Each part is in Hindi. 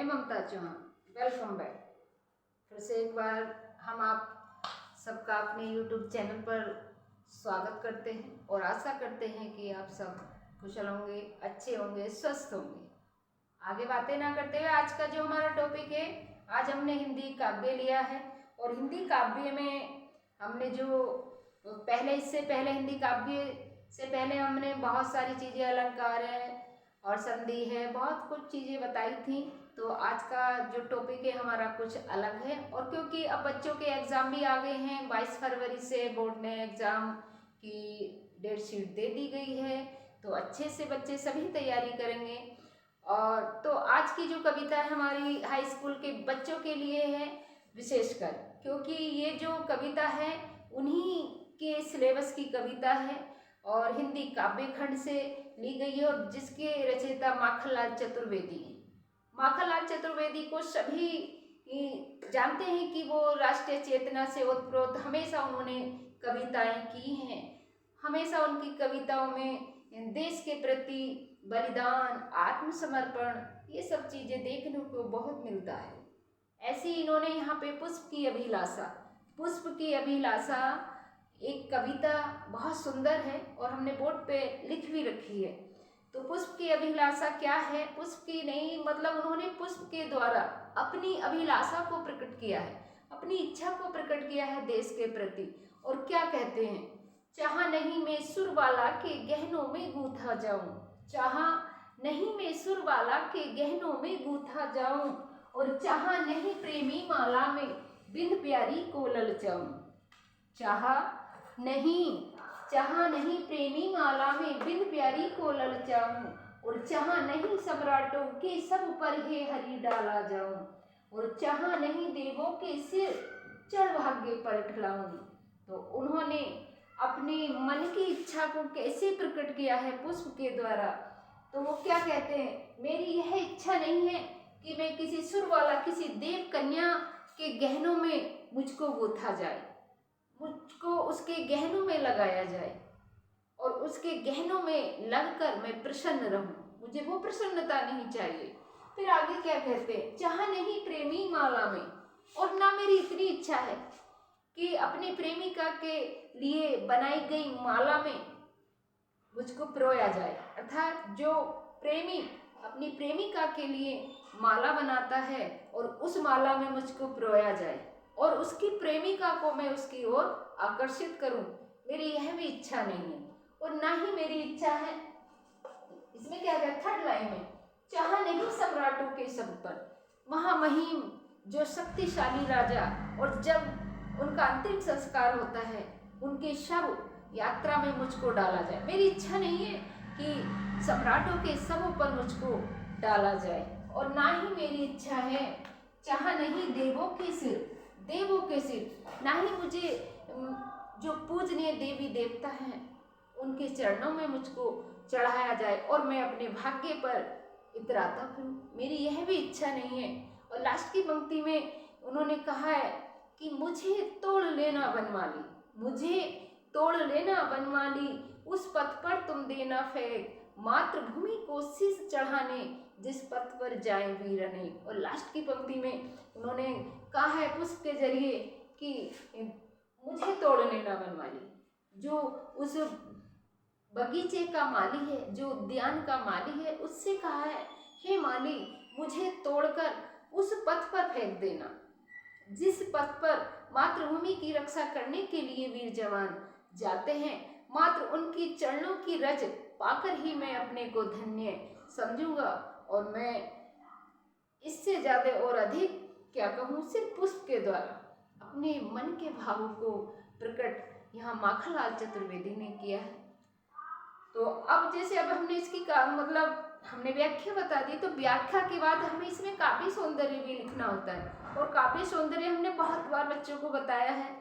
मैं ममता चौहान, वेलकम बैक। फिर से एक बार हम आप सबका अपने YouTube चैनल पर स्वागत करते हैं और आशा करते हैं कि आप सब कुशल होंगे, अच्छे होंगे, स्वस्थ होंगे। आगे बातें ना करते हुए आज का जो हमारा टॉपिक है, आज हमने हिंदी काव्य लिया है और हिंदी काव्य में हमने जो इससे पहले हिंदी काव्य से पहले हमने बहुत सारी चीज़ें, अलंकार है और संधि है, बहुत कुछ चीज़ें बताई थी। तो आज का जो टॉपिक है हमारा कुछ अलग है। और क्योंकि अब बच्चों के एग्ज़ाम भी आ गए हैं, 22 फरवरी से बोर्ड ने एग्ज़ाम की डेट शीट दे दी गई है, तो अच्छे से बच्चे सभी तैयारी करेंगे। और तो आज की जो कविता है हमारी हाई स्कूल के बच्चों के लिए है विशेषकर, क्योंकि ये जो कविता है उन्हीं के सिलेबस की कविता है और हिंदी काव्य खंड से ली गई है और जिसके रचयिता माखनलाल चतुर्वेदी हैं। माखनलाल चतुर्वेदी को सभी जानते हैं कि वो राष्ट्रीय चेतना से ओतप्रोत हमेशा उन्होंने कविताएं की हैं। हमेशा उनकी कविताओं में देश के प्रति बलिदान, आत्मसमर्पण, ये सब चीज़ें देखने को बहुत मिलता है। ऐसे ही इन्होंने यहाँ पे पुष्प की अभिलाषा एक कविता बहुत सुंदर है और हमने बोर्ड पे लिख भी रखी है। तो पुष्प की अभिलाषा क्या है? पुष्प की नहीं, मतलब उन्होंने पुष्प के द्वारा अपनी अभिलाषा को प्रकट किया है, अपनी इच्छा को प्रकट किया है देश के प्रति। और क्या कहते हैं? चाहा नहीं मैं सुरबाला के गहनों में गूंथा जाऊं, चाहा नहीं मैं सुरबाला के गहनों में गूंथा जाऊं, और चाहा नहीं प्रेमी माला में बिंद प्यारी को ललचाऊं। चाहा नहीं प्रेमी माला में बिन प्यारी को ललचाऊं, और चाहा नहीं सम्राटों के सब पर हे हरि डाला जाऊं, और चाहा नहीं देवों के सिर चढ़ भाग्य पर ठलाऊं। तो उन्होंने अपने मन की इच्छा को कैसे प्रकट किया है पुष्प के द्वारा? तो वो क्या कहते हैं? मेरी यह इच्छा नहीं है कि मैं किसी सुर वाला, किसी देव कन्या के गहनों में मुझको गूंथा जाए, मुझको उसके गहनों में लगाया जाए और उसके गहनों में लगकर मैं प्रसन्न रहूं, मुझे वो प्रसन्नता नहीं चाहिए। फिर आगे क्या कहते हैं? चाहा नहीं प्रेमी माला में, और ना मेरी इतनी इच्छा है कि अपनी प्रेमिका के लिए बनाई गई माला में मुझको पिरोया जाए। अर्थात जो प्रेमी अपनी प्रेमिका के लिए माला बनाता है और उस माला में मुझको पिरोया जाए और उसकी प्रेमिका को मैं उसकी ओर आकर्षित करूं, मेरी यह भी इच्छा नहीं है। और ना ही मेरी इच्छा है, इसमें क्या है थर्ड लाइन में, चाहा नहीं सम्राटों के सब पर, महामहिम जो शक्तिशाली राजा, और जब उनका अंतिम संस्कार होता है उनके शव यात्रा में मुझको डाला जाए। मेरी इच्छा नहीं है कि सम्राटों के शवों पर मुझको डाला जाए। और ना ही मेरी इच्छा है, चाहा नहीं देवों के सिर, ना ही मुझे जो पूजनीय देवी देवता हैं उनके चरणों में मुझको चढ़ाया जाए और मैं अपने भाग्य पर इतराता फिरूं, मेरी यह भी इच्छा नहीं है। और लास्ट की पंक्ति में उन्होंने कहा है कि मुझे तोड़ लेना बनमाली, उस पथ पर तुम देना फेंक, मातृभूमि को शीश चढ़ाने जिस पथ पर जाए वीर अनेक। और लास्ट की पंक्ति में उन्होंने कहा है पुष्प के जरिए कि मुझे तोड़ लेना बनमाली, जो उस बगीचे का माली है, जो उद्यान का माली है, उससे कहा है हे माली मुझे तोड़कर उस पथ पर फेंक देना जिस पथ पर मातृभूमि की रक्षा करने के लिए वीर जवान जाते हैं। मात्र उनकी चरणों की रज पाकर ही मैं अपने को धन्य समझूंगा, और मैं इससे ज़्यादा और अधिक क्या कहूँ, सिर्फ पुष्प के द्वारा अपने मन के भावों को प्रकट यहाँ माखनलाल चतुर्वेदी ने किया है। तो अब जैसे अब हमने इसकी मतलब हमने व्याख्या बता दी, तो व्याख्या के बाद हमें इसमें काव्य सौंदर्य भी लिखना होता है। और काव्य सौंदर्य हमने बहुत बार बच्चों को बताया है,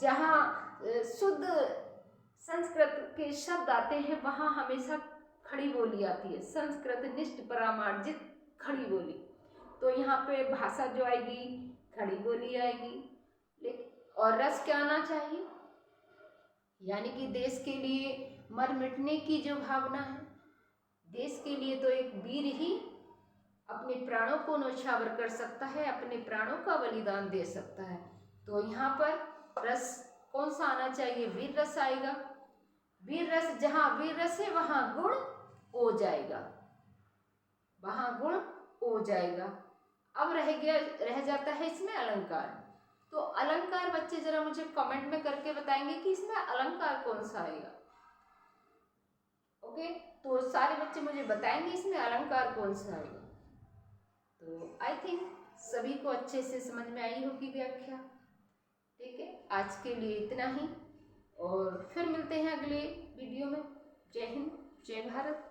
जहाँ शुद्ध संस्कृत के शब्द आते हैं वहाँ हमेशा खड़ी बोली आती है, संस्कृत निष्ठ परामार्जित खड़ी बोली। तो यहाँ पे भाषा जो आएगी खड़ी बोली आएगी, लेकिन और रस क्या आना चाहिए, यानी कि देश के लिए मर मिटने की जो भावना है, देश के लिए तो एक वीर ही अपने प्राणों को न्यौछावर कर सकता है, अपने प्राणों का बलिदान दे सकता है। तो यहाँ पर रस कौन सा आना चाहिए? वीर रस आएगा। वीर रस, जहाँ वीर रस है वहाँ गुण हो जाएगा, वहाँ गुण हो जाएगा। अब रह जाता है इसमें अलंकार। तो अलंकार बच्चे जरा मुझे कमेंट में करके बताएंगे कि इसमें अलंकार कौन सा आएगा। ओके, तो सारे बच्चे मुझे बताएंगे इसमें अलंकार कौन सा आएगा। तो आई थिंक सभी को अच्छे से समझ में आई होगी व्याख्या। ठीक है, आज के लिए इतना ही, और फिर मिलते हैं अगले वीडियो में। जय हिंद, जय भारत।